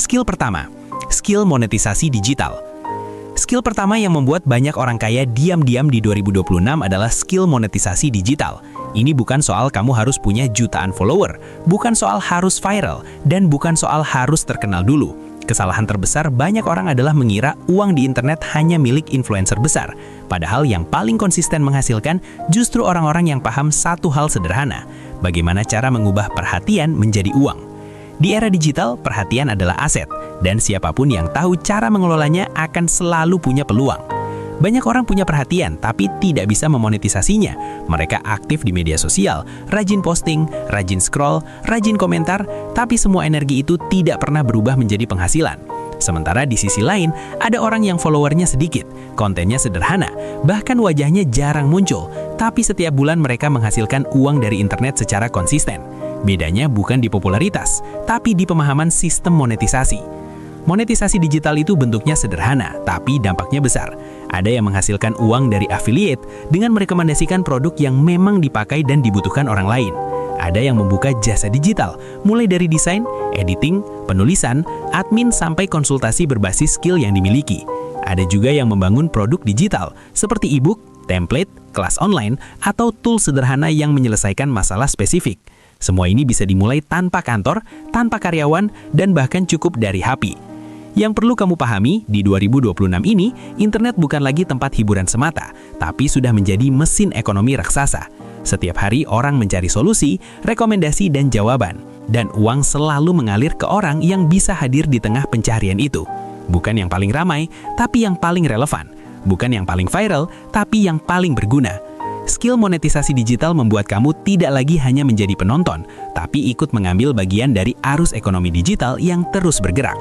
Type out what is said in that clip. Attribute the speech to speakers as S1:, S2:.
S1: Skill pertama, skill monetisasi digital. Skill pertama yang membuat banyak orang kaya diam-diam di 2026 adalah skill monetisasi digital. Ini bukan soal kamu harus punya jutaan follower, bukan soal harus viral, dan bukan soal harus terkenal dulu. Kesalahan terbesar banyak orang adalah mengira uang di internet hanya milik influencer besar. Padahal yang paling konsisten menghasilkan justru orang-orang yang paham satu hal sederhana, bagaimana cara mengubah perhatian menjadi uang. Di era digital, perhatian adalah aset, dan siapapun yang tahu cara mengelolanya akan selalu punya peluang. Banyak orang punya perhatian, tapi tidak bisa memonetisasinya. Mereka aktif di media sosial, rajin posting, rajin scroll, rajin komentar, tapi semua energi itu tidak pernah berubah menjadi penghasilan. Sementara di sisi lain, ada orang yang followernya sedikit, kontennya sederhana, bahkan wajahnya jarang muncul, tapi setiap bulan mereka menghasilkan uang dari internet secara konsisten. Bedanya bukan di popularitas, tapi di pemahaman sistem monetisasi. Monetisasi digital itu bentuknya sederhana, tapi dampaknya besar. Ada yang menghasilkan uang dari affiliate dengan merekomendasikan produk yang memang dipakai dan dibutuhkan orang lain. Ada yang membuka jasa digital, mulai dari desain, editing, penulisan, admin, sampai konsultasi berbasis skill yang dimiliki. Ada juga yang membangun produk digital, seperti e-book, template, kelas online, atau tool sederhana yang menyelesaikan masalah spesifik. Semua ini bisa dimulai tanpa kantor, tanpa karyawan, dan bahkan cukup dari HP. Yang perlu kamu pahami, di 2026 ini, internet bukan lagi tempat hiburan semata, tapi sudah menjadi mesin ekonomi raksasa. Setiap hari orang mencari solusi, rekomendasi, dan jawaban. Dan uang selalu mengalir ke orang yang bisa hadir di tengah pencarian itu. Bukan yang paling ramai, tapi yang paling relevan. Bukan yang paling viral, tapi yang paling berguna. Skill monetisasi digital membuat kamu tidak lagi hanya menjadi penonton, tapi ikut mengambil bagian dari arus ekonomi digital yang terus bergerak.